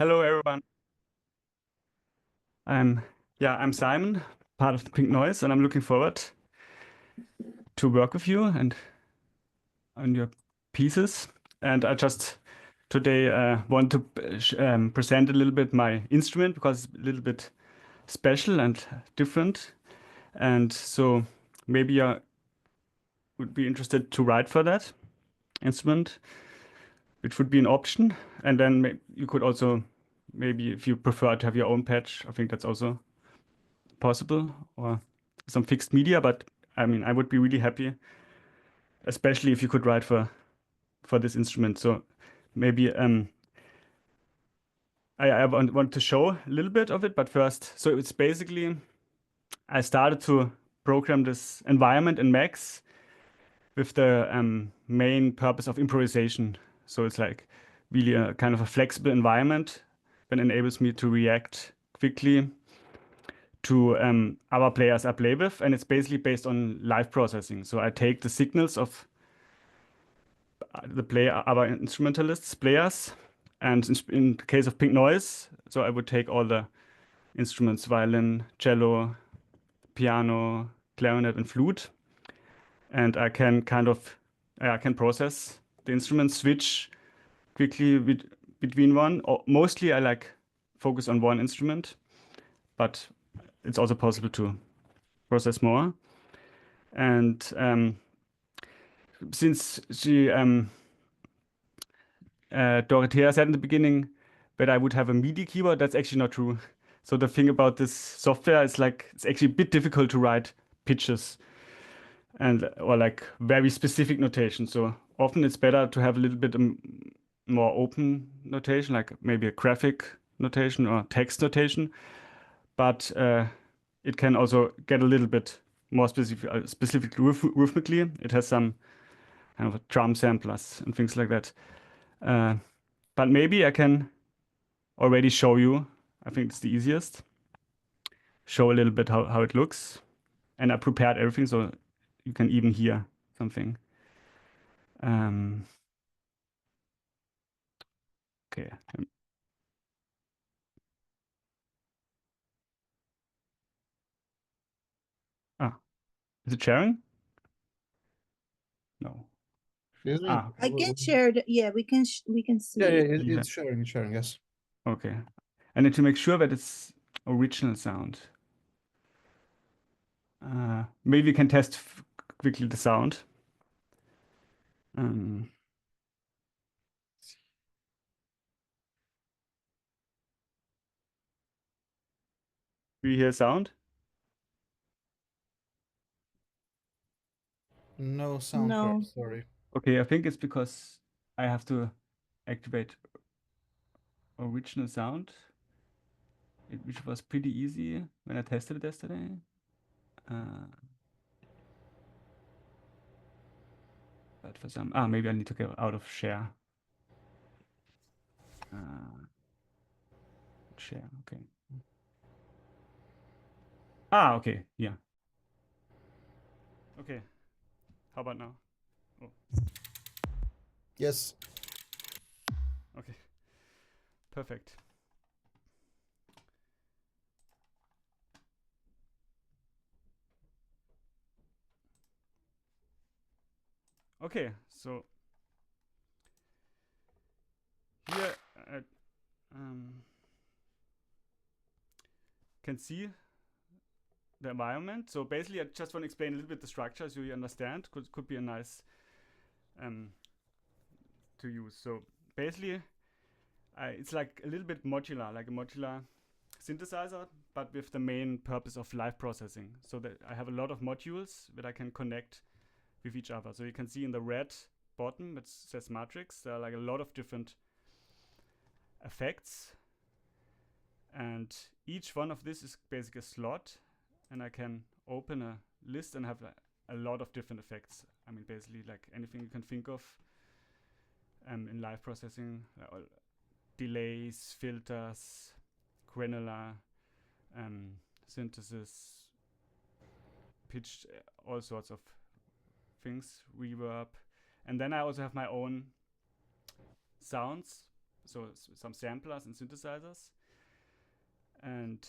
Hello, everyone. I'm I'm Simon, part of the Pink Noise, and I'm looking forward to work with you and on your pieces. And I just today want to present a little bit my instrument because it's a little bit special and different. And so maybe you would be interested to write for that instrument, which would be an option. And then you could also maybe, if you prefer to have your own patch, I think that's also possible, or some fixed media. But I mean, I would be really happy, especially if you could write for this instrument. So maybe I want to show a little bit of it, but first, so it's basically I started to program this environment in Max with the main purpose of improvisation. So it's like really a kind of a flexible environment that enables me to react quickly to other players I play with, and it's basically based on live processing. So I take the signals of other instrumentalists, players, and in the case of Pink Noise, so I would take all the instruments: violin, cello, piano, clarinet, and flute, and I can process the instruments, switch quickly between one. Or mostly, I like focus on one instrument, but it's also possible to process more. And since Dorothea said in the beginning that I would have a MIDI keyboard, that's actually not true. So the thing about this software is like it's actually a bit difficult to write pitches and or like very specific notation. So often it's better to have a little bit more open notation, like maybe a graphic notation or text notation. But it can also get a little bit more specific rhythmically. It has some kind of a drum samplers and things like that. Uh, but maybe I can already show you. I think it's the easiest. Show a little bit how it looks. And I prepared everything so you can even hear something. Um, okay. Ah, is it sharing? No. Isn't it? Ah, okay. I can share the, yeah, we can Yeah, see it. Yeah. it's sharing, yes. Okay. I need to make sure that it's original sound. Maybe we can test quickly the sound. Um, do you hear sound? No sound card, No. sorry. Okay, I think it's because I have to activate original sound, which was pretty easy when I tested it yesterday. Uh, but for some, maybe I need to go out of share. Uh, share, okay. Okay, yeah. Okay, how about now? Oh, Yes. okay, perfect. Okay, so here I um, can see the environment. So basically, I just want to explain a little bit the structure so you understand. Could be a nice um, to use. So basically, it's like a little bit modular, like a modular synthesizer, but with the main purpose of live processing. So that I have a lot of modules that I can connect with each other. So you can see in the red bottom, it says matrix. There are like a lot of different effects, and each one of this is basically a slot, and I can open a list and have a lot of different effects. I mean, basically like anything you can think of in live processing, delays, filters, granular, synthesis, pitch, all sorts of things, reverb. And then I also have my own sounds. so some samplers and synthesizers, and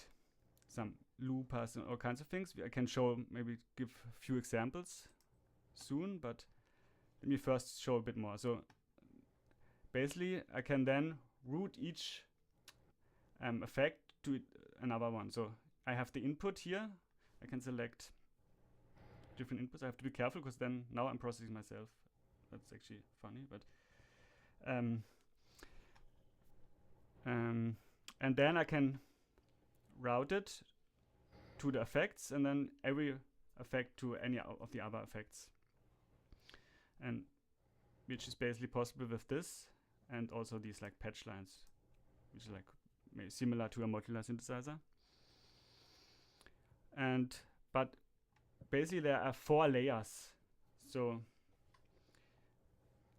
some loopers and all kinds of things. I can show, maybe give a few examples soon, but let me first show a bit more. So basically, I can then route each effect to another one. So I have the input here. I can select different inputs. I have to be careful because then now I'm processing myself. That's actually funny, but and then I can route it to the effects, and then every effect to any of the other effects, and which is basically possible with this, and also these like patch lines, which is like maybe similar to a modular synthesizer. And but basically there are 4 layers, so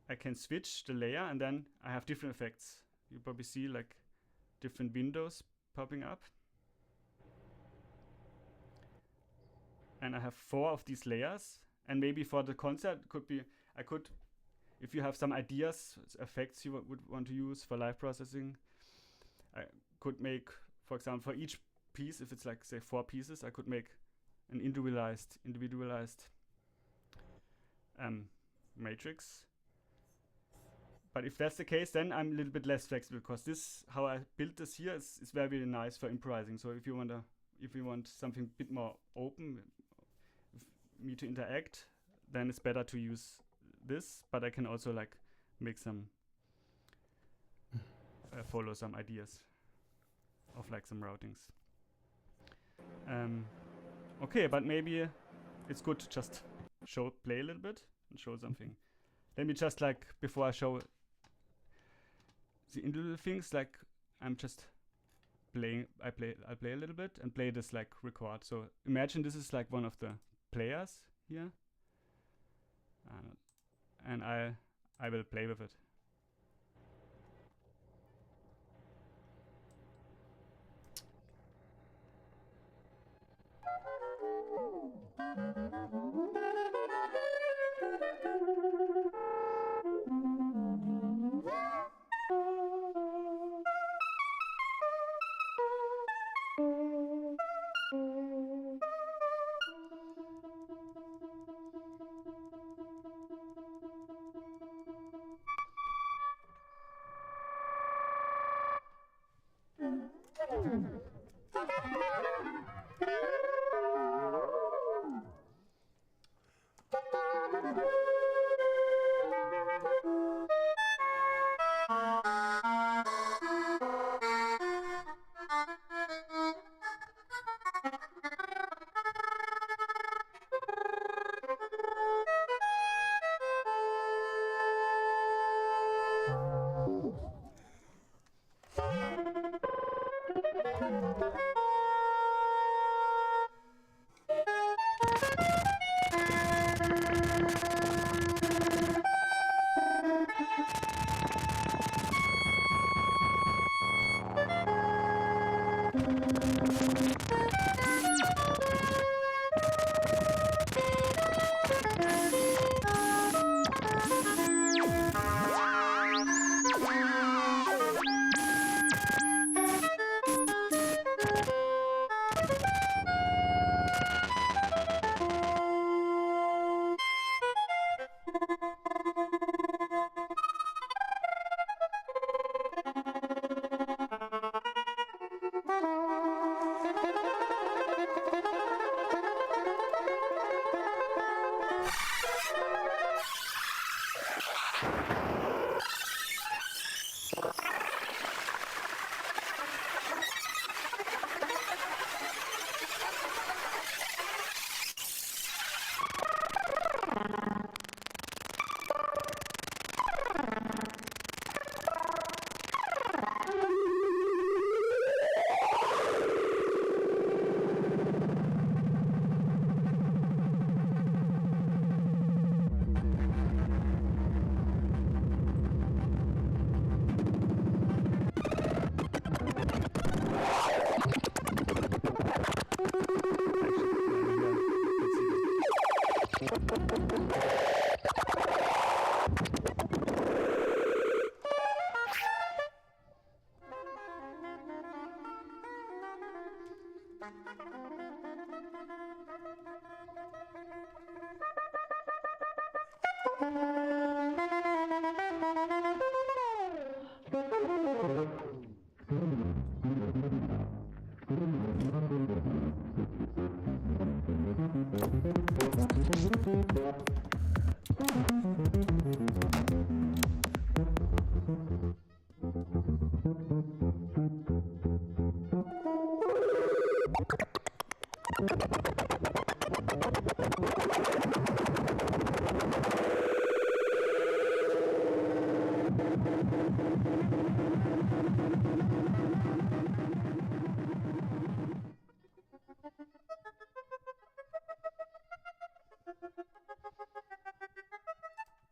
I can switch the layer, and then I have different effects. You probably see like different windows popping up, and I have 4 of these layers. And maybe for the concert could be, I could, if you have some ideas, effects you would want to use for live processing, I could make, for example, for each piece, if it's like say 4 pieces, I could make an individualized matrix. But if that's the case, then I'm a little bit less flexible, because this, how I built this here, is very, very nice for improvising. So if you want something a bit more open, me to interact, then it's better to use this. But I can also like make some follow some ideas of like some routings. Okay, but maybe it's good to just play a little bit and show something. Let me just, like, before I show the individual things, like I'm just playing. I'll play a little bit and play this like record. So imagine this is like one of the players here, and I will play with it.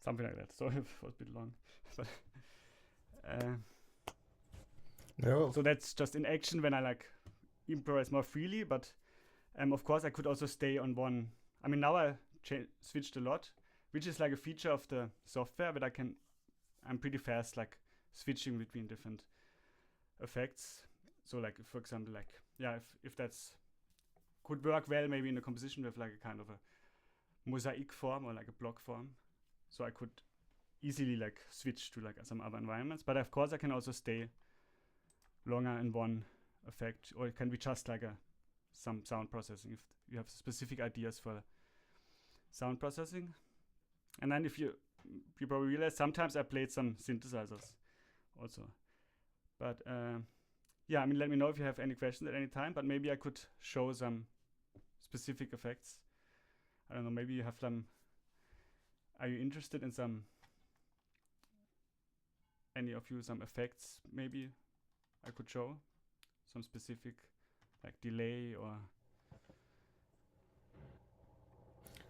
Something like that. Sorry if it was a bit long. But Yeah. so that's just in action when I like improvise more freely, but of course I could also stay on one. I mean, now I switched a lot, which is like a feature of the software, but I'm pretty fast like switching between different effects. So like, for example, like, yeah, if that's could work well maybe in a composition with like a kind of a mosaic form or like a block form. So I could easily like switch to like some other environments, but of course I can also stay longer in one effect, or it can be just like some sound processing if you have specific ideas for sound processing. And then if you probably realize sometimes I played some synthesizers also. But yeah, I mean, let me know if you have any questions at any time, but maybe I could show some specific effects. I don't know, maybe you have some. Are you interested in any of you, some effects maybe I could show? Some specific like delay or.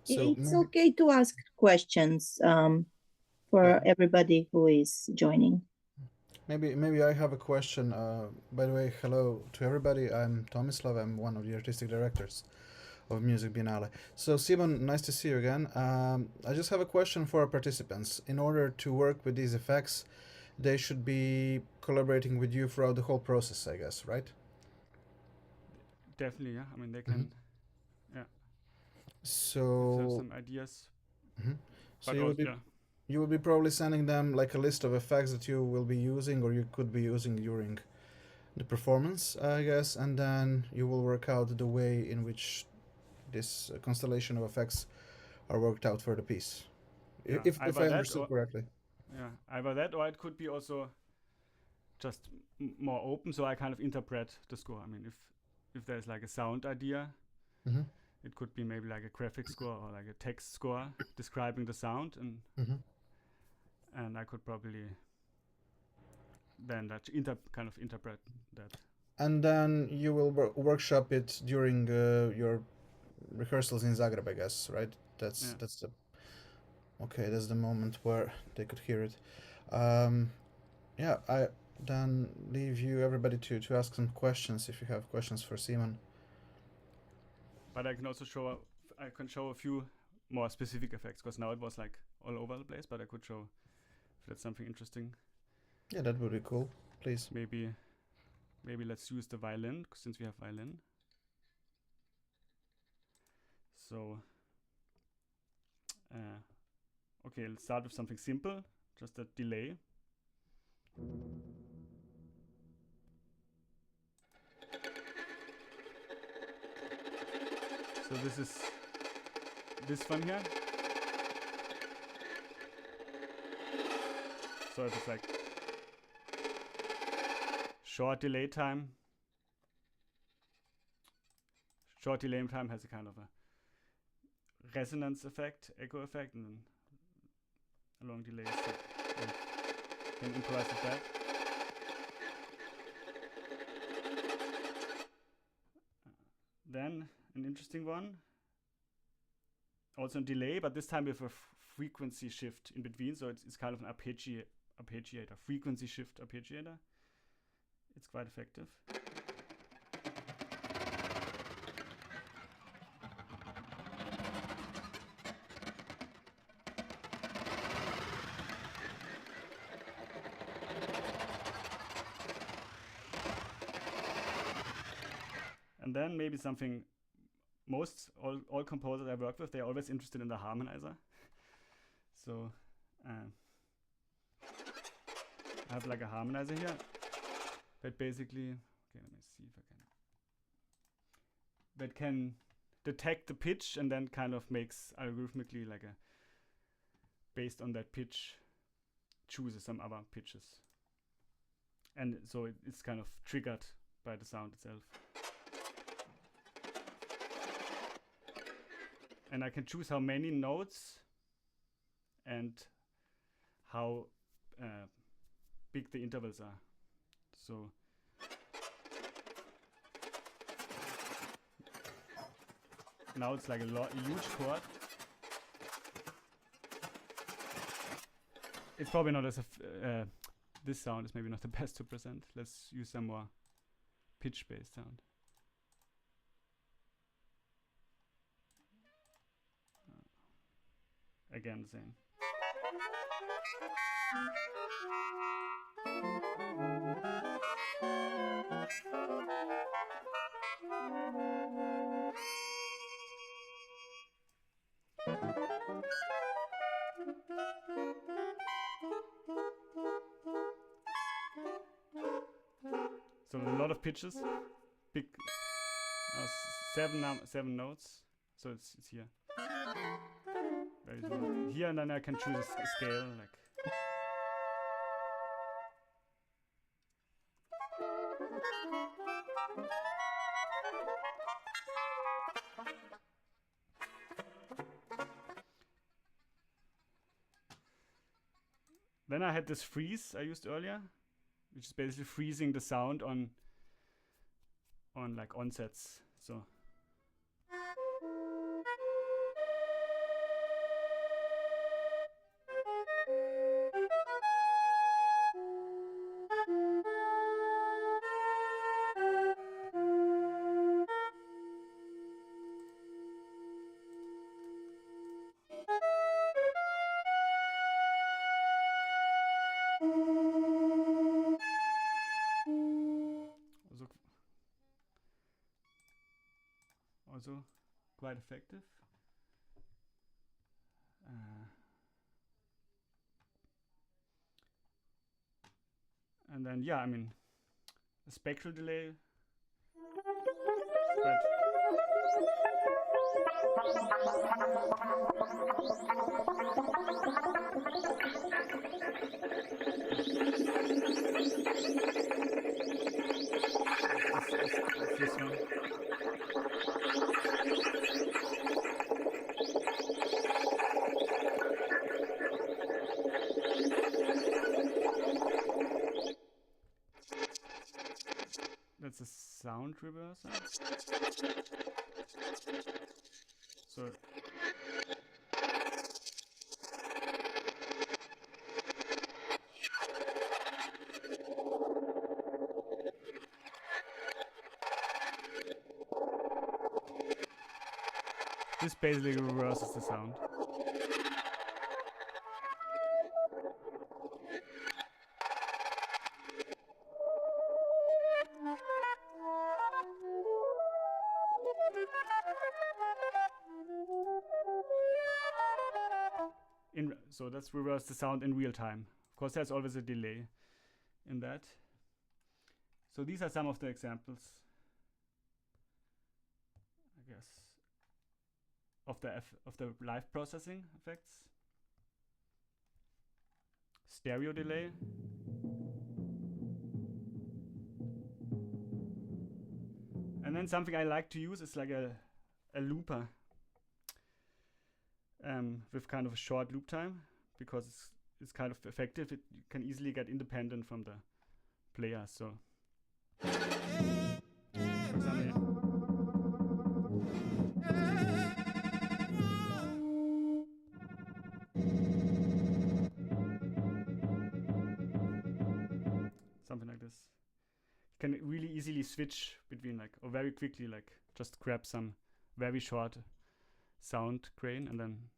So It's okay to ask questions for everybody who is joining. maybe I have a question. By the way, hello to everybody. I'm Tomislav. I'm one of the artistic directors of Music Biennale. So Simon, nice to see you again. I just have a question for our participants. In order to work with these effects, they should be collaborating with you throughout the whole process, I guess, right? Definitely, yeah. I mean, they can. Yeah. So Have some ideas. so But you would be yeah. you will be probably sending them like a list of effects that you will be using or you could be using during the performance, I guess, and then you will work out the way in which this constellation of effects are worked out for the piece. Yeah, If I either that understood or correctly. yeah, either that or it could be also just more open, so I kind of interpret the score. I mean, if there's like a sound idea, Mm-hmm. it could be maybe like a graphic score or like a text score describing the sound, Mm-hmm. and I could probably then that kind of interpret that. And then you will workshop it during your rehearsals in Zagreb, I guess, right? That's the okay. That's the moment where they could hear it. Yeah, I then leave you everybody to ask some questions if you have questions for Simon. But I can also show a few more specific effects, because now it was like all over the place. But I could show if that's something interesting. Yeah, that would be cool. Please. Maybe let's use the violin, since we have violin. So okay, let's start with something simple, just a delay. So this is this one here. So if it's like short delay time has a kind of a resonance effect, echo effect, and then a long delay. So you can improvise with that. Then an interesting one, also a delay, but this time with a frequency shift in between. So it's kind of an arpeggiator, frequency shift arpeggiator. It's quite effective. And then maybe something all composers I work with, they're always interested in the harmonizer. So I have like a harmonizer here, but basically, okay, let me see if I can. That can detect the pitch and then kind of makes algorithmically like a, based on that pitch, chooses some other pitches. And so it's kind of triggered by the sound itself. And I can choose how many notes and how big the intervals are. So now it's like a huge chord. It's probably not as this sound is maybe not the best to present. Let's use some more pitch-based sound. Again, the same. So a lot of pitches, big, 7 notes. So it's here. Very small. Here, and then I can choose a scale like. Then I had this freeze I used earlier, which is basically freezing the sound on like onsets. So also quite effective. And then, yeah, I mean, a spectral delay. But this one. That's a sound reverser. So this basically reverses the sound. So that's reverse the sound in real time. Of course, there's always a delay in that. So these are some of the examples, I guess, of the live processing effects. Stereo delay. And then something I like to use is like a looper. With kind of a short loop time, because it's kind of effective. It you can easily get independent from the player. So, for example, something like this. You can really easily switch between like, or very quickly, like just grab some very short sound grain and then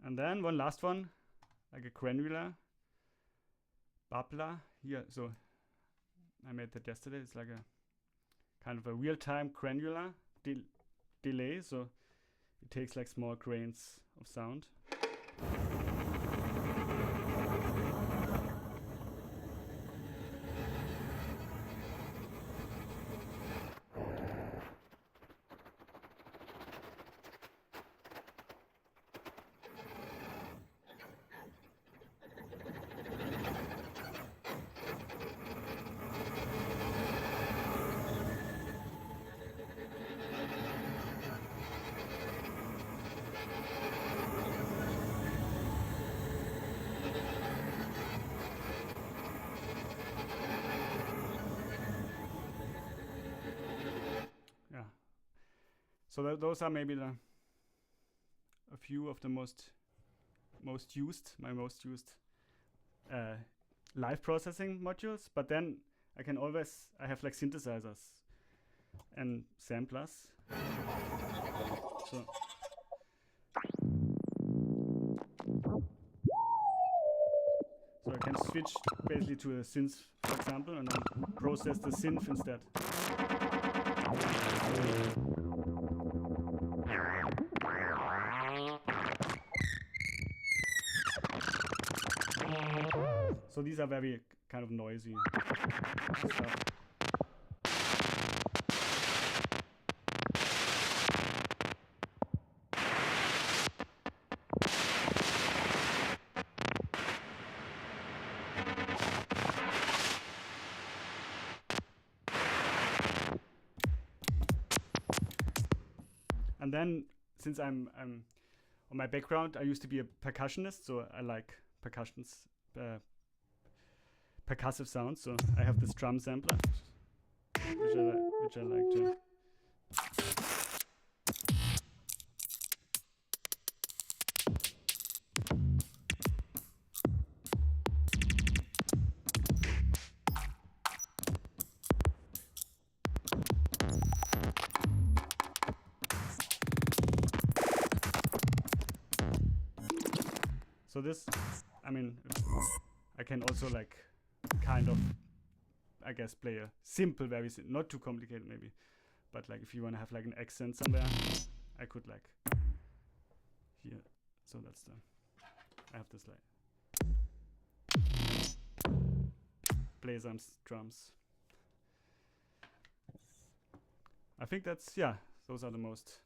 And then one last one, like a granular bubbler here. So I made that yesterday. It's like a kind of a real-time granular delay. So it takes like small grains of sound. Yeah. So those are maybe a few of the most used live processing modules. But then I have like synthesizers and samplers. So I can switch basically to a synth, for example, and then process the synth instead. So these are very kind of noisy stuff. And then, since I'm on my background, I used to be a percussionist, so I like percussive sounds. So I have this drum sampler, which I like to. So this, I mean, I can also like kind of, I guess, play a simple, not too complicated maybe, but like if you want to have like an accent somewhere, I could like here. So that's I have this like play some drums. I think those are the most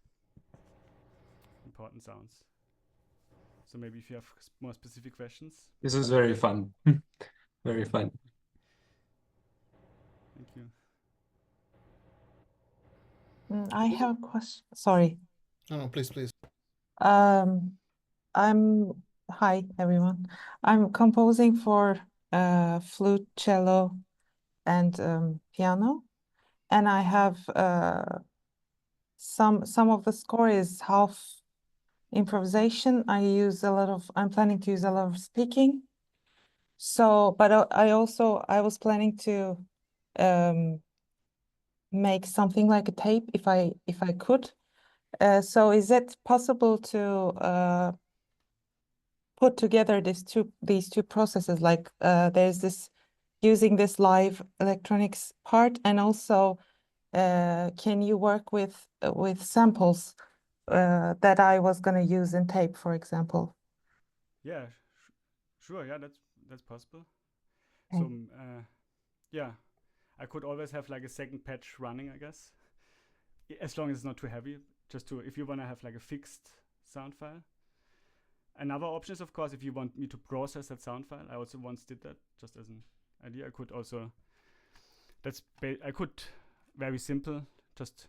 important sounds. So maybe if you have more specific questions. This is very fun. Very fun. Thank you. I have a question. Sorry. No, please. Hi, everyone. I'm composing for flute, cello, and piano, and I have some of the score is half improvisation. I'm planning to use a lot of speaking. So, but I was planning to make something like a tape if I could. So is it possible to put together these two processes? Like there's this using this live electronics part, and also can you work with samples that I was going to use in tape, for example? Yeah, sure. Yeah, that's possible. Okay. So yeah, I could always have like a second patch running, I guess, as long as it's not too heavy. If you want to have like a fixed sound file. Another option is, of course, if you want me to process that sound file. I also once did that just as an idea. I could also, very simple, just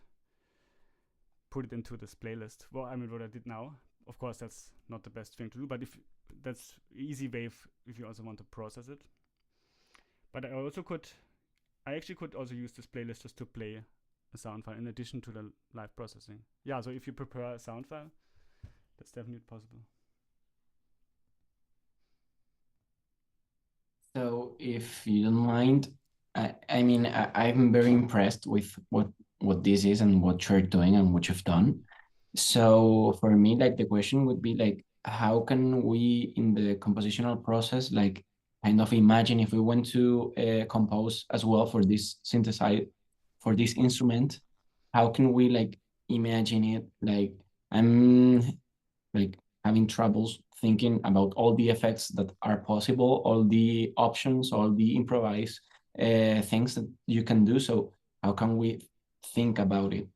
put it into this playlist. Well, I mean, what I did now, of course, that's not the best thing to do, but if that's easy way if you also want to process it. But I actually could also use this playlist just to play a sound file in addition to the live processing. Yeah, so if you prepare a sound file, that's definitely possible. So if you don't mind, I'm very impressed with what this is and what you're doing and what you've done. So for me, like the question would be like, how can we in the compositional process like kind of imagine if we want to compose as well for this synthesize for this instrument, how can we like imagine it? Like I'm like having troubles thinking about all the effects that are possible, all the options, all the improvised things that you can do. So how can we think about it?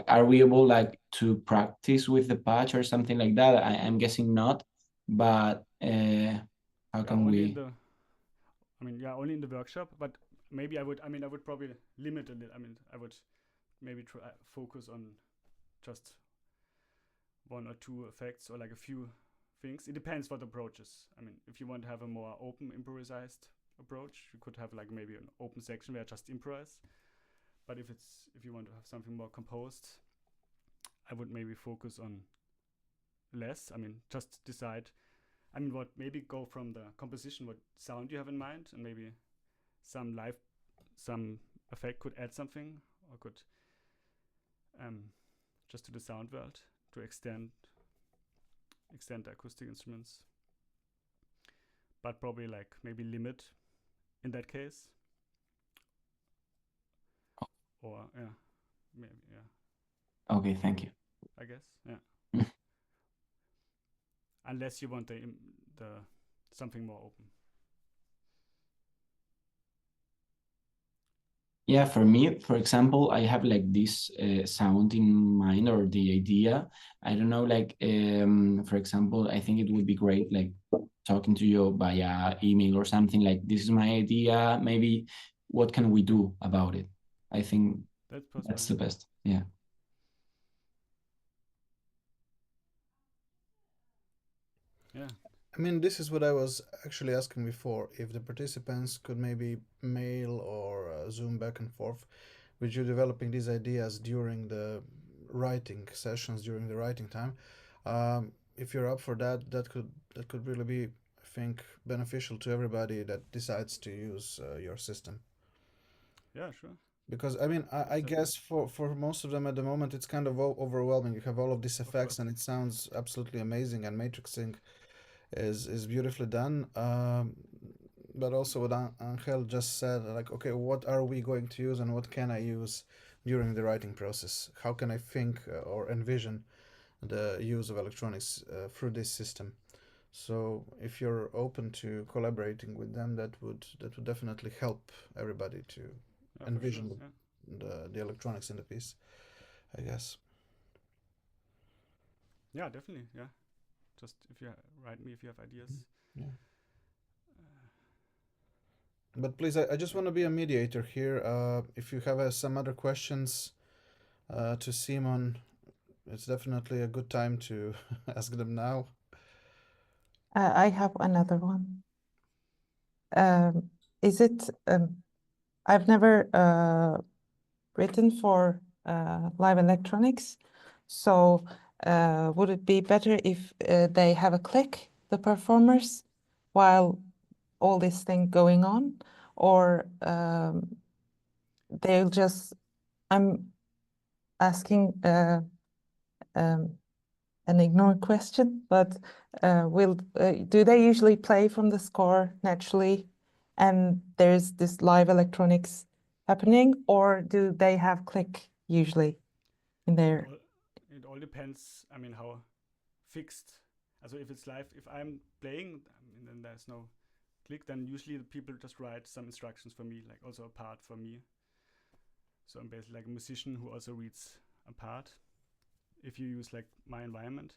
Are we able like to practice with the patch or something like that? I'm guessing not, but how Yeah, can only in we? the, I mean, yeah, only in the workshop. But maybe I would probably limit a little. I mean, I would maybe try focus on just one or two effects or like a few things. It depends what approach is. I mean, if you want to have a more open improvised approach, you could have like maybe an open section where just improvise. But if you want to have something more composed, I would maybe focus on less. I mean, just decide. I mean, what maybe go from the composition, what sound you have in mind, and maybe some effect could add something, or could just to the sound world to extend the acoustic instruments. But probably like maybe limit in that case. Or yeah, maybe yeah. Okay, thank you. I guess yeah. Unless you want the something more open. Yeah, for me, for example, I have like this sound in mind or the idea. I don't know, like for example, I think it would be great like talking to you via email or something like this is my idea. Maybe what can we do about it? I think That's possible. that's the best. Yeah. Yeah. I mean, this is what I was actually asking before. If the participants could maybe mail or Zoom back and forth with you developing these ideas during the writing sessions, during the writing time. If you're up for that, that could really be, I think, beneficial to everybody that decides to use your system. Yeah, sure. Because I mean, I So, guess for most of them at the moment, it's kind of overwhelming. You have all of these of effects, course. and it sounds absolutely amazing, and matrixing is beautifully done. But also what Angel just said, like, okay, what are we going to use and what can I use during the writing process? How can I think or envision the use of electronics through this system? So if you're open to collaborating with them, that would definitely help everybody to Yeah, for sure. envision Yeah. the electronics in the piece, I guess. Yeah, definitely. Yeah. Just if you write me if you have ideas. Yeah. But please, I just want to be a mediator here. If you have some other questions to Simon, it's definitely a good time to ask them now. I have another one. Is it, I've never written for live electronics, so would it be better if they have a click, the performers, while all this thing going on, or they'll just, I'm asking an ignorant question, but do they usually play from the score naturally and there's this live electronics happening, or do they have click usually in there? It all depends. I mean, how fixed. Also, if it's live, if I'm playing, I mean, then there's no click. Then usually the people just write some instructions for me, like also a part for me. So I'm basically like a musician who also reads a part. If you use like my environment,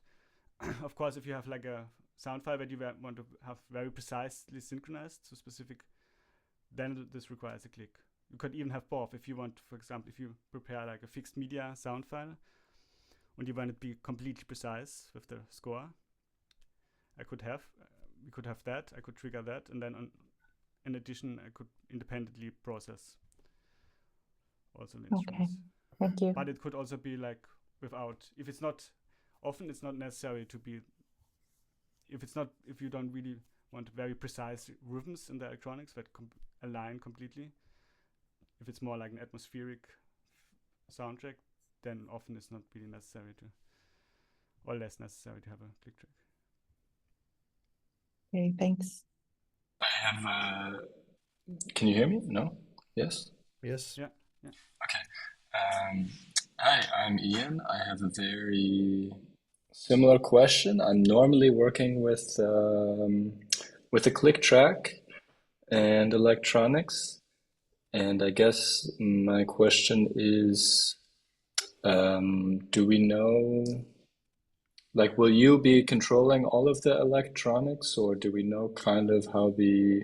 of course, if you have like a sound file that you want to have very precisely synchronized to specific, then this requires a click. You could even have both. If you want, for example, if you prepare like a fixed media sound file and you want it to be completely precise with the score, we could have that. I could trigger that, and then in addition, I could independently process also the instruments. Okay, thank you. But it could also be like without, if it's not, often it's not necessary to be, if you don't really want very precise rhythms in the electronics that align completely, if it's more like an atmospheric soundtrack, then often it's not really necessary to, or less necessary to have a click track. Okay, thanks. I have. Can you hear me? No? Yes? Yes. Yeah. Yeah. Okay. Hi, I'm Ian. I have a very similar question. I'm normally working with a click track and electronics, and I guess my question is, do we know, like, will you be controlling all of the electronics, or do we know kind of how the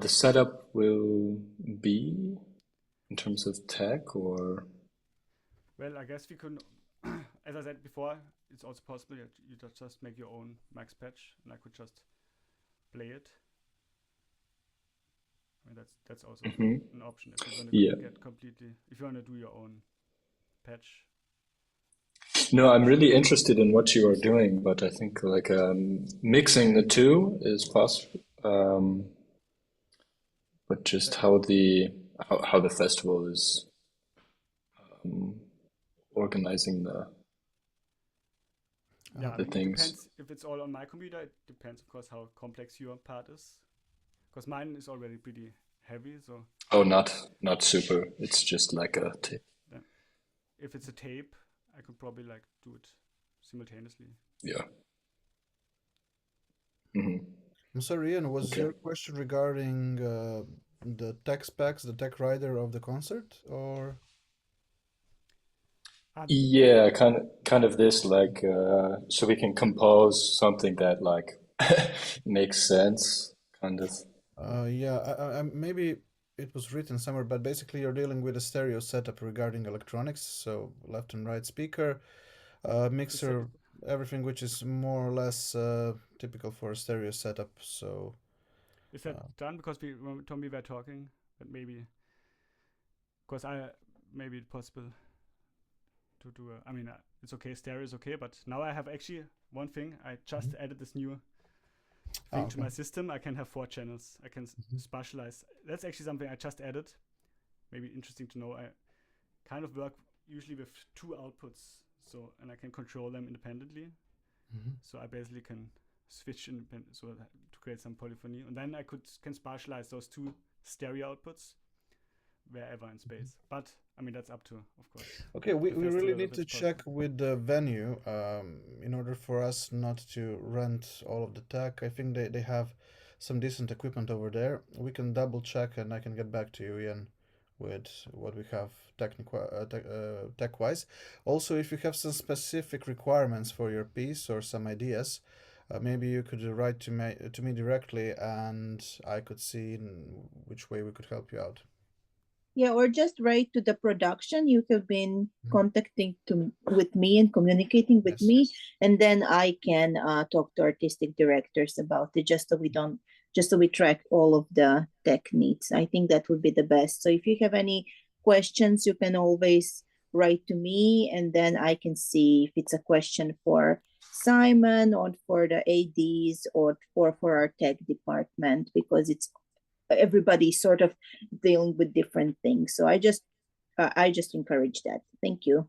setup will be in terms of tech, or Well, I guess we could, as I said before, it's also possible that you just make your own max patch, and I could just play it. I mean, that's also Mhm. an option if you want to Yeah. get completely, if you want to do your own patch. No, I'm really interested in what you are doing, but I think like mixing the two is possible. But just how the festival is organizing Yeah, I the mean, it things. depends if it's all on my computer. It depends, of course, how complex your part is. Because mine is already pretty heavy, so Oh, not super. It's just like a tape. then if it's a tape, I could probably like do it simultaneously. Yeah. Hmm. I'm sorry, Ian, was Okay. your question regarding the tech specs, the tech rider of the concert, or? Yeah, kind of this like so we can compose something that like makes sense, kind of. Yeah, maybe it was written somewhere, but basically you're dealing with a stereo setup regarding electronics, so left and right speaker, mixer, everything which is more or less typical for a stereo setup. So Is that done? Because Tommy were talking, but maybe, because maybe it's possible to do I mean, it's okay, stereo is okay, but now I have actually one thing. I just added this new thing to my system. I can have 4 channels. I can spatialize. That's actually something I just added. Maybe interesting to know. I kind of work usually with 2 outputs, so and I can control them independently. So I basically can switch so to create some polyphony, and then I can spatialize those 2 stereo outputs wherever in space. But I mean, that's up to, of course. Okay, we really festival, need if to it's check possible. with the venue in order for us not to rent all of the tech. I think they have some decent equipment over there. We can double check and I can get back to you, Ian, with what we have tech-wise. Also, if you have some specific requirements for your piece or some ideas, maybe you could write to me directly and I could see in which way we could help you out. Yeah, or just write to the production. You have been contacting with me and communicating with Yes. me, and then I can talk to artistic directors about it, just so we track all of the tech needs. I think that would be the best. So if you have any questions, you can always write to me, and then I can see if it's a question for Simon or for the ADs or for our tech department, because it's everybody sort of dealing with different things. So I just encourage that. Thank you.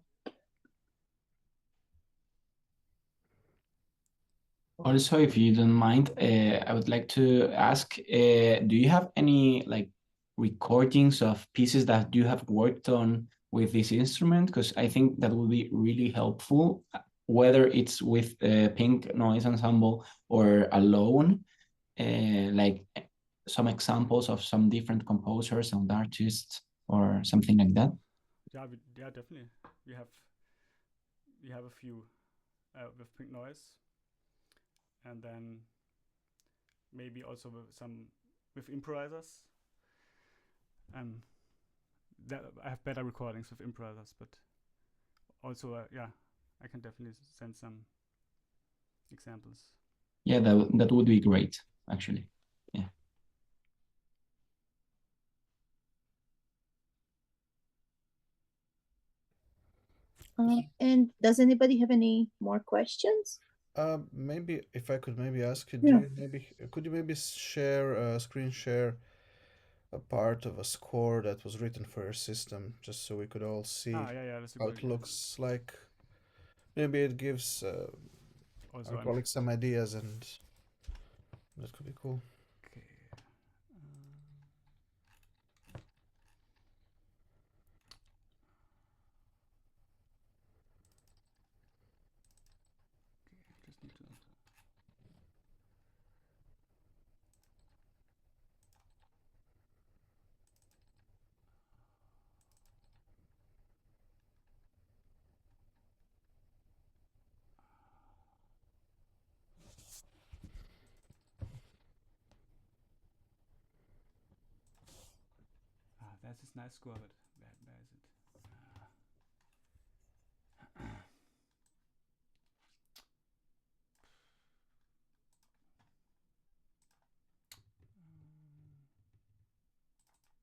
Also, if you don't mind, I would like to ask, do you have any like recordings of pieces that you have worked on with this instrument? Because I think that would be really helpful, whether it's with Pink Noise Ensemble or alone, like some examples of some different composers and artists or something like that. Yeah, definitely. We have a few with Pink Noise, and then maybe also with improvisers. And I have better recordings with improvisers, but also yeah, I can definitely send some examples. Yeah, that would be great, actually. Yeah. And does anybody have any more questions? Maybe if I could maybe ask you, Yeah. could you maybe screen share a part of a score that was written for your system, just so we could all see Yeah, that's a how good it idea. looks like. Maybe it gives Also, I'll collect some ideas, and that could be cool. okay. Just need to. That's this nice score, but where is it?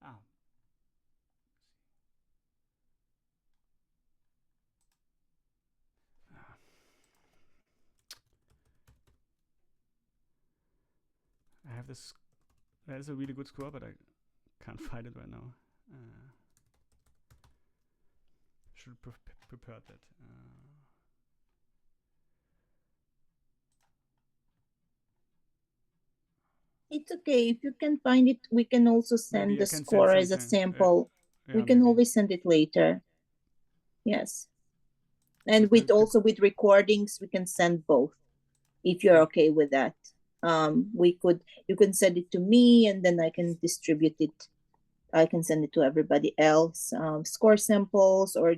Ah. I have this. That is a really good score, but I can't find it right now. Should prepare that. It's okay. If you can find it, we can also send Maybe I the can send score as a something. sample. Yeah, We can maybe. always send it later. Yes. And But with the- also with recordings, we can send both if you're okay with that. You can send it to me and then I can distribute it. I can send it to everybody else. Score samples or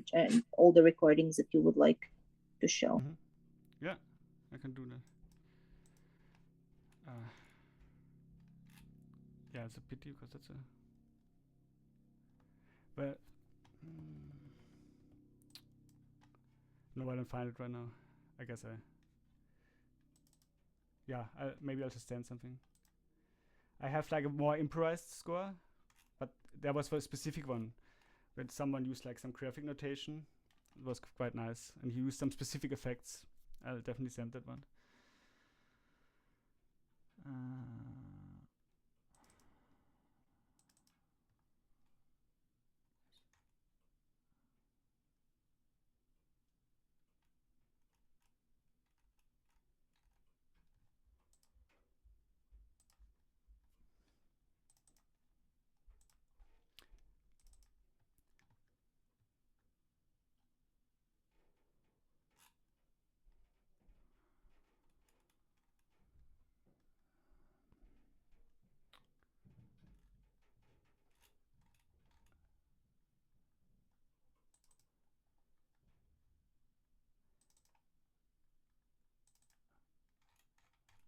all the recordings that you would like to show. Mhm. Yeah, I can do that. Yeah, it's a pity because that's a. But no, I don't find it right now. I guess I. Yeah, maybe I'll just send something. I have like a more improvised score, but there was for a specific one when someone used like some graphic notation. It was quite nice, and he used some specific effects. I'll definitely send that one.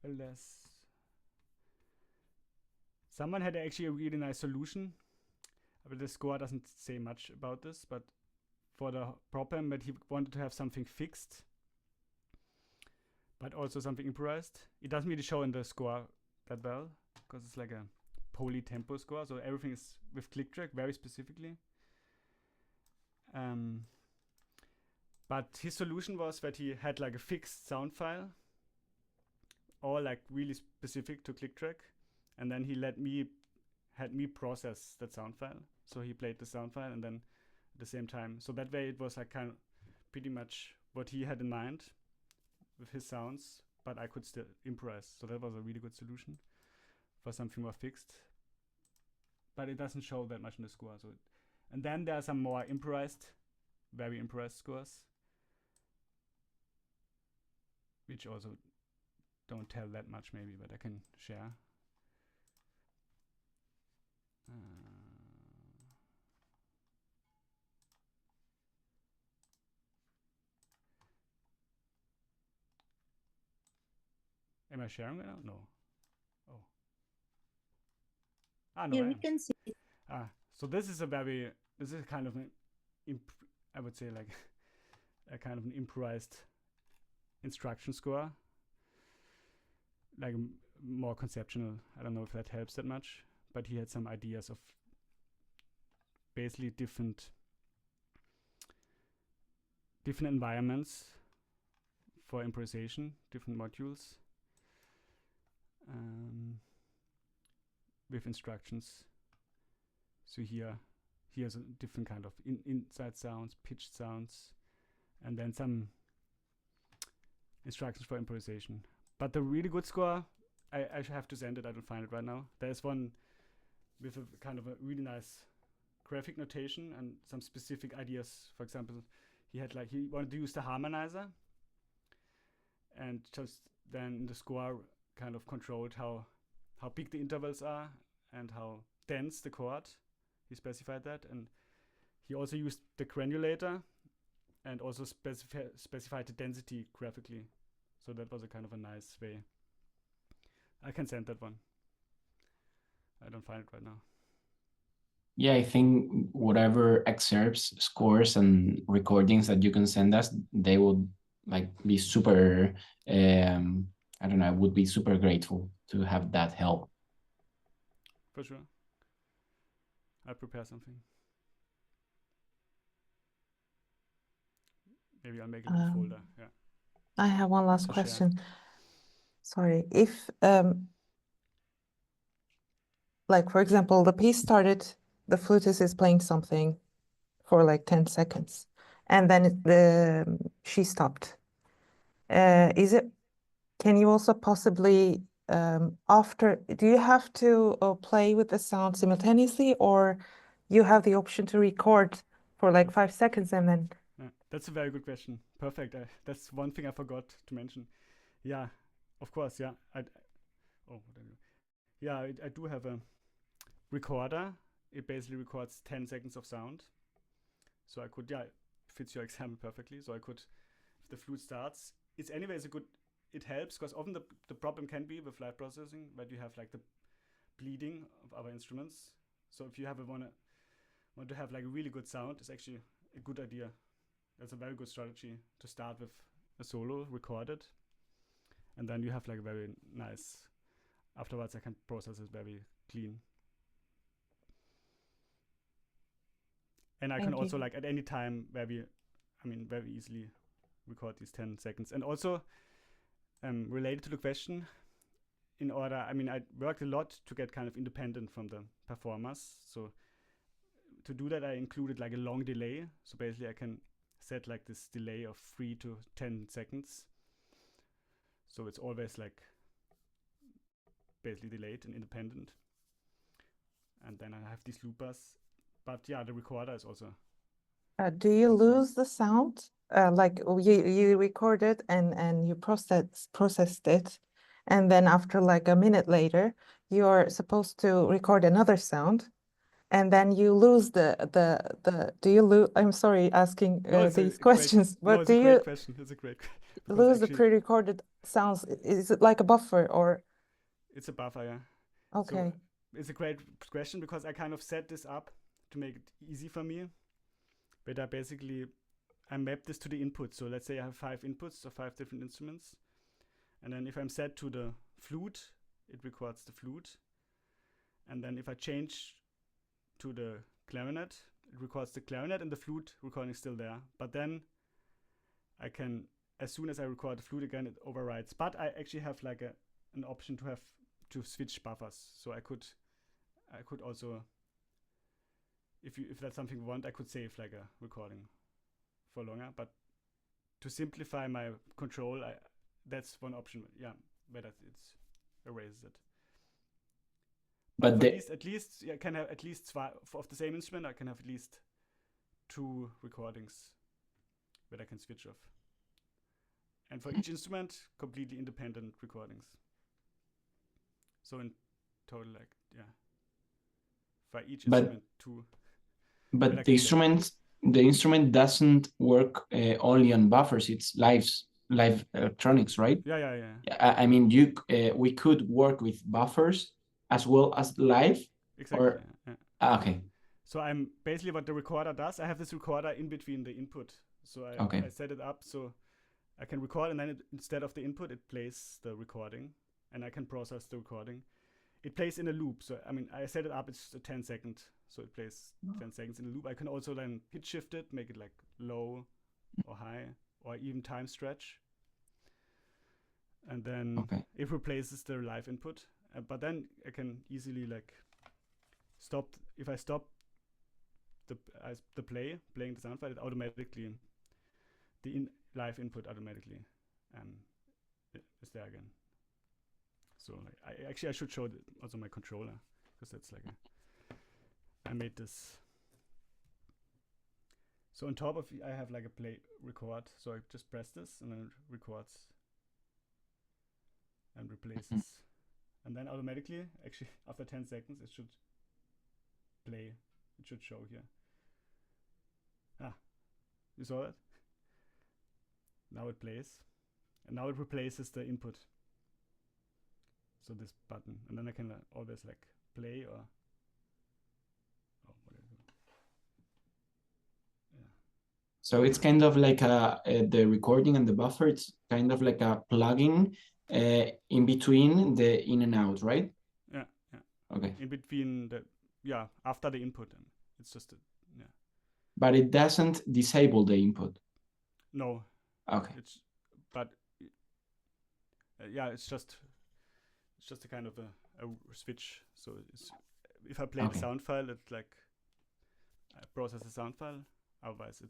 Well, someone had actually a really nice solution, but the score doesn't say much about this. But for the problem that he wanted to have something fixed, but also something improvised. It doesn't really show in the score that well because it's like a poly-tempo score, so everything is with click track very specifically. But his solution was that he had like a fixed sound file, all like really specific to click track, and then he had me process that sound file. So he played the sound file and then at the same time. So that way it was like kind of pretty much what he had in mind with his sounds, but I could still improvise. So that was a really good solution for something more fixed. But it doesn't show that much in the score. And then there are some more improvised, very improvised scores, which also don't tell that much maybe, but I can share. Am I sharing right now? No. Oh. No, Yeah, I we am. can see it. So this is kind of an, I would say like a kind of an improvised instruction score, like more conceptual. I don't know if that helps that much, but he had some ideas of basically different environments for improvisation, different modules with instructions. So here's a different kind of inside sounds, pitched sounds, and then some instructions for improvisation. But the really good score, I should have to send it. I don't find it right now. There's one with a kind of a really nice graphic notation and some specific ideas. For example, he wanted to use the harmonizer, and just then in the score kind of controlled how big the intervals are and how dense the chord. He specified that, and he also used the granulator and also specified the density graphically. So that was a kind of a nice way. I can send that one. I don't find it right now. Yeah, I think whatever excerpts, scores, and recordings that you can send us, they would like be super. I don't know. I would be super grateful to have that help. For sure. I'll prepare something. Maybe I'll make a little folder. Yeah. I have one last To share. question. Sorry, if like for example, the piece started, the flutist is playing something for like 10 seconds, and then she stopped. Can you also possibly do you have to play with the sound simultaneously, or you have the option to record for like 5 seconds and then? That's a very good question. Perfect. That's one thing I forgot to mention. Yeah, of course. Yeah. I do have a recorder. It basically records 10 seconds of sound. So I could, it fits your example perfectly. So I could, if the flute starts, it's anyways it helps, because often the problem can be with live processing that you have like the bleeding of other instruments. So if you want to have like a really good sound, it's actually a good idea. That's a very good strategy to start with a solo recorded, and then you have like a very nice, afterwards I can process it very clean. And I can also like at any time very easily record these 10 seconds. And also related to the question, I worked a lot to get kind of independent from the performers. So to do that, I included like a long delay. So basically I can set like this delay of 3 to 10 seconds. So it's always like basically delayed and independent. And then I have these loopers. But yeah, the recorder is also. Do you lose the sound? Like you recorded and you processed it, and then after like a minute later, you're supposed to record another sound, and then you lose do you lose? I'm sorry asking these questions, but do you question. It's a great lose the pre-recorded sounds? Is it like a buffer or? It's a buffer, yeah. Okay. So it's a great question, because I kind of set this up to make it easy for me. But I map this to the input. So let's say I have 5 inputs of 5 different instruments. And then if I'm set to the flute, it records the flute. And then if I change to the clarinet, it records the clarinet, and the flute recording is still there. But then I can, as soon as I record the flute again, it overrides. But I actually have like an option to switch buffers. So I could also, if that's something you want, I could save like a recording for longer. But to simplify my control, that's one option. Yeah, but it erases it. But at least I can have at least of the same instrument. I can have at least 2 recordings that I can switch off. And for each instrument, completely independent recordings. So in total, like for each instrument 2. But the instrument doesn't work only on buffers. It's live electronics, right? Yeah. I mean, we could work with buffers as well as live. Exactly. Yeah. Okay. So I'm basically what the recorder does. I have this recorder in between the input. So I set it up so I can record, and then instead of the input, it plays the recording, and I can process the recording. It plays in a loop. So I set it up. It's a 10-second. So it plays 10 seconds in a loop. I can also then pitch shift it, make it like low or high, or even time stretch. And then it replaces the live input. But then I can easily like stop. If I stop the playing the sound file, it automatically, the live input automatically is there again. So like I should show also my controller, because that's like I made this. So on top of I have like a play record. So I just press this and then it records and replaces. And then automatically, actually after 10 seconds, it should play. It should show here. Ah, you saw that? Now it plays. And now it replaces the input. So this button. And then I can always like play or... Oh, what did I do? Yeah. So it's kind of like the recording and the buffer, it's kind of like a plugin in between the in and out, right? Yeah, yeah. Okay. In between the... Yeah, after the input. And it's just... yeah. But it doesn't disable the input. No. Okay. But yeah, it's just a kind of a switch. So if I play the sound file, it's like I process the sound file. Otherwise,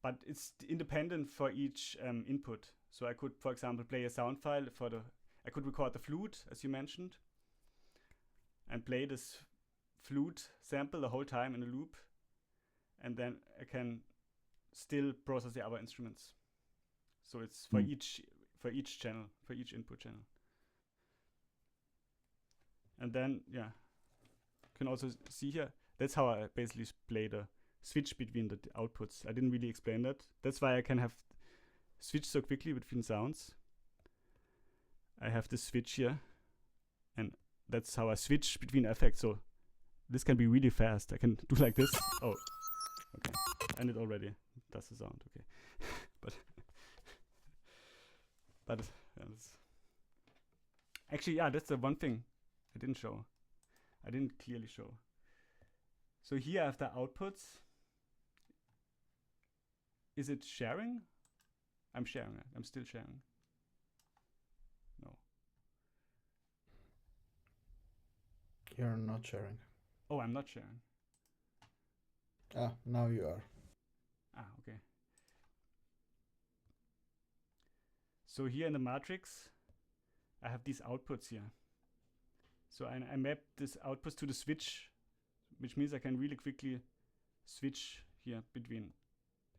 but it's independent for each input. So I could, for example, play a sound file I could record the flute, as you mentioned, and play this flute sample the whole time in a loop, and then I can still process the other instruments. So it's for each channel, for each input channel. And then, yeah, you can also see here, that's how I basically play the switch between the outputs. I didn't really explain that. That's why I can have switch so quickly between sounds. I have this switch here, and that's how I switch between effects. So this can be really fast. I can do like this. Oh, okay. And it already does the sound, okay. But yeah, actually, yeah, that's the one thing I didn't show. I didn't clearly show. So here I have the outputs. Is it sharing? I'm sharing it. I'm still sharing. No. You're not sharing. Oh, I'm not sharing. Ah, now you are. Ah, okay. So here in the matrix, I have these outputs here. So I map this outputs to the switch, which means I can really quickly switch here between,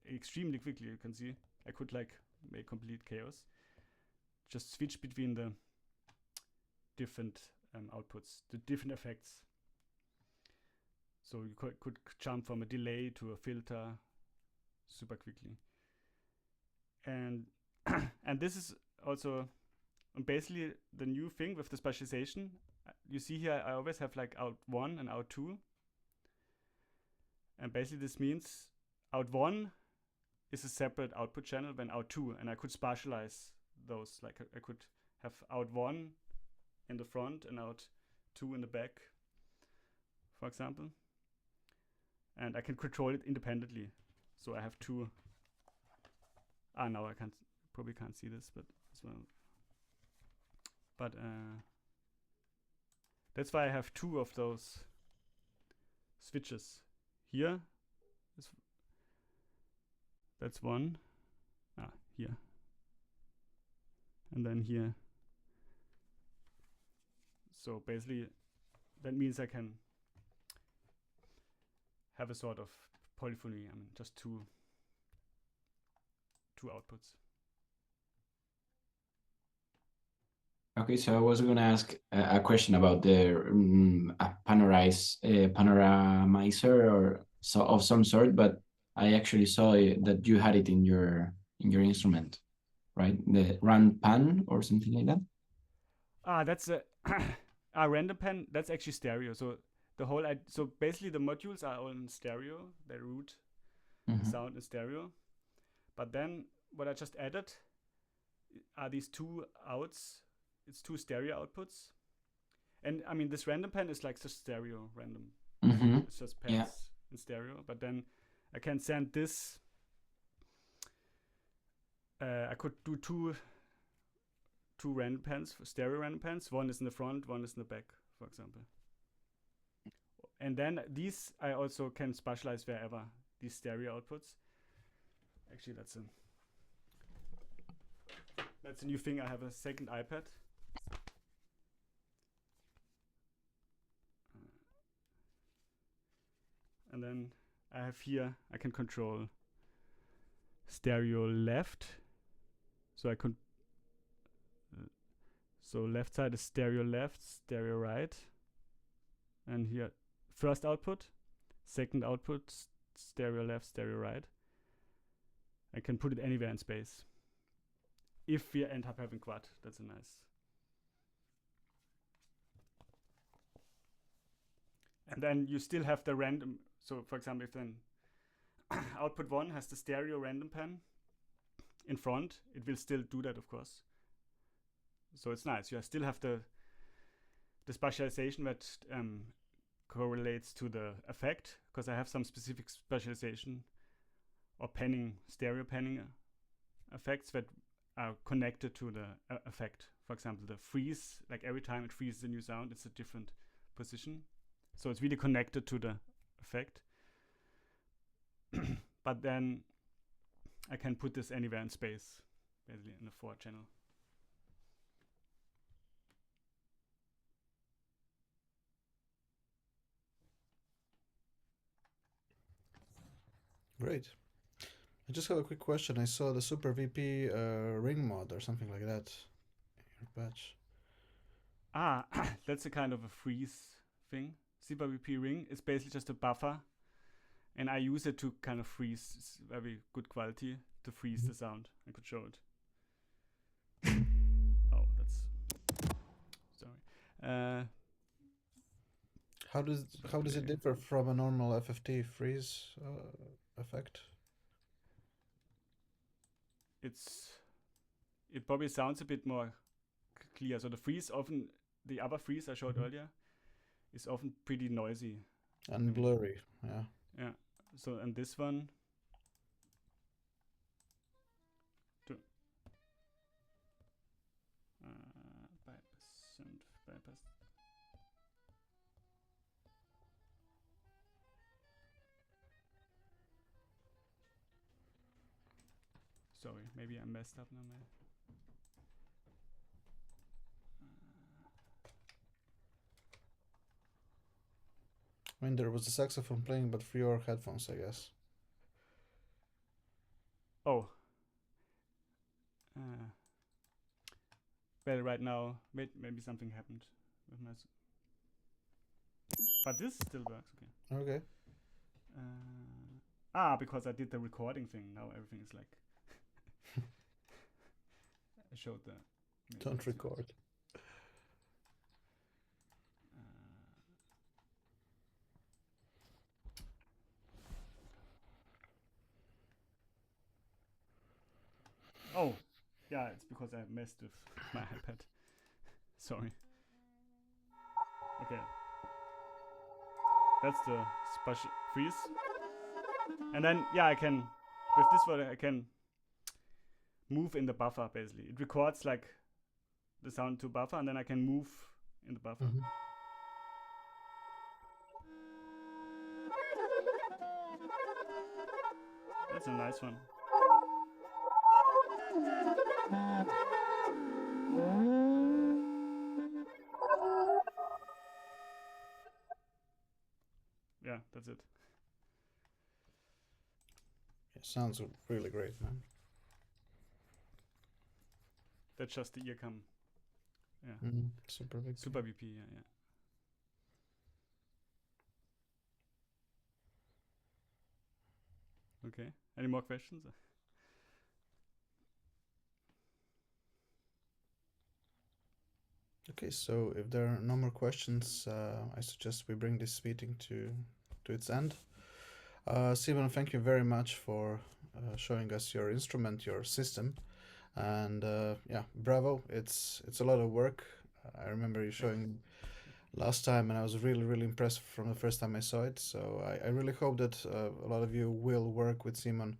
extremely quickly, you can see. I could like make complete chaos. Just switch between the different outputs, the different effects. So you could jump from a delay to a filter super quickly. And and this is also basically the new thing with the spatialization. You see here, I always have like out 1 and out 2. And basically this means out 1 is a separate output channel than out 2. And I could spatialize those. Like I could have out 1 in the front and out 2 in the back, for example. And I can control it independently. So I have 2. Now I probably can't see this, but as well. But that's why I have 2 of those switches. Here, that's 1. Here. And then here. So basically, that means I can have a sort of polyphony. I mean, just two outputs. Okay, so I was going to ask a question about the panoramizer or so of some sort, but I actually saw that you had it in your instrument, right? The run pan or something like that. That's a random pan. That's actually stereo. So the whole so basically the modules are all in stereo. They route the sound in stereo. But then what I just added are these 2 outs. It's 2 stereo outputs. And I mean, this random pan is like just stereo random. It's just pans in stereo. But then I can send this. I could do two random pans, stereo random pans. One is in the front, one is in the back, for example. And then these I also can spatialize wherever, these stereo outputs. Actually, that's That's a new thing. I have a second iPad. And then I have here, I can control stereo left. So I could, so left side is stereo left, stereo right. And here, first output, second output, stereo left, stereo right. I can put it anywhere in space. If we end up having quad, that's a nice. And then you still have the random. So for example, if then output 1 has the stereo random pen in front, it will still do that, of course. So it's nice. You still have the spatialization that correlates to the effect, because I have some specific spatialization or panning, stereo panning effects that are connected to the effect. For example, the freeze, like every time it freezes a new sound, it's a different position. So it's really connected to the effect. But then I can put this anywhere in space, basically in a 4-channel. Great. I just have a quick question. I saw the Super VP ring mod or something like that in your patch. That's a kind of a freeze thing. Super VP ring is basically just a buffer, and I use it to kind of freeze. It's very good quality to freeze the sound. I could show it. Oh, that's sorry. How does it differ from a normal FFT freeze effect? It probably sounds a bit more clear. So the freeze often, the other freeze I showed earlier, is often pretty noisy and blurry. Yeah. Yeah. So and this one. Bypass. Sorry, maybe I messed up now. I mean, there was a saxophone playing, but through your headphones, I guess. Oh. Well, right now, wait, maybe something happened with my. But this still works. Okay. Okay. Because I did the recording thing. Now everything is like. I showed the. Don't record. Oh, yeah, it's because I messed with my iPad. Sorry. Okay. That's the special freeze. And then, yeah, I can, with this one, I can move in the buffer, basically. It records like the sound to buffer, and then I can move in the buffer. Mm-hmm. That's a nice one. Yeah, that's it. It sounds really great, man. That's just the ear cam. Yeah. Super big. Super VP, yeah. Okay. Any more questions? Okay, so if there are no more questions, I suggest we bring this meeting to its end. Simon, thank you very much for showing us your instrument, your system, and yeah, bravo! It's a lot of work. I remember you showing last time, and I was really impressed from the first time I saw it. So I really hope that a lot of you will work with Simon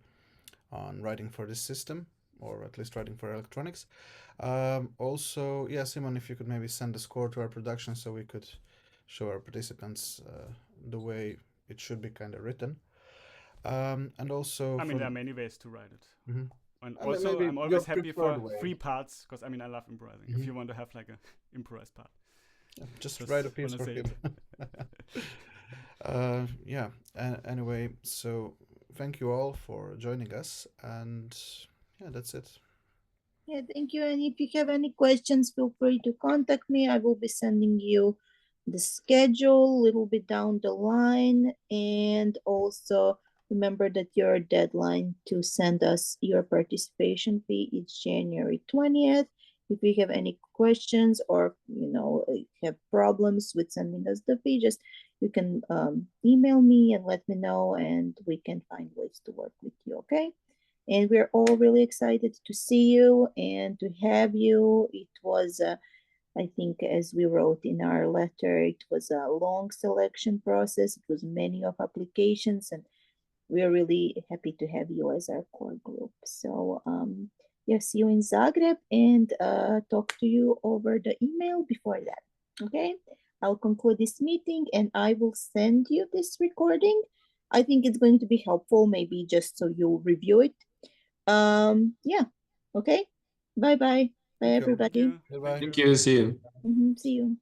on writing for this system, or at least writing for electronics. Also, yeah, Simon, if you could maybe send the score to our production so we could show our participants the way it should be kind of written. And also, I mean, there are many ways to write it. And I mean, also, maybe I'm your always happy for preferred way. 3 parts because I mean I love improvising. If you want to have like a improvised part, Just just write a piece wanna for say him. Yeah. Anyway, so thank you all for joining us, and yeah, that's it. Yeah, thank you. And if you have any questions, feel free to contact me. I will be sending you the schedule a little bit down the line. And also remember that your deadline to send us your participation fee is January 20th. If you have any questions or, have problems with sending us the fee, just you can email me and let me know, and we can find ways to work with you, okay? And we're all really excited to see you and to have you. It was, I think, as we wrote in our letter, it was a long selection process. It was many of applications, and we're really happy to have you as our core group. So yeah, see you in Zagreb, and talk to you over the email before that. Okay, I'll conclude this meeting, and I will send you this recording. I think it's going to be helpful, maybe just so you review it. Yeah, okay, bye bye. Bye, Thank you. everybody. Thank you. Goodbye. Thank you. See you. See you.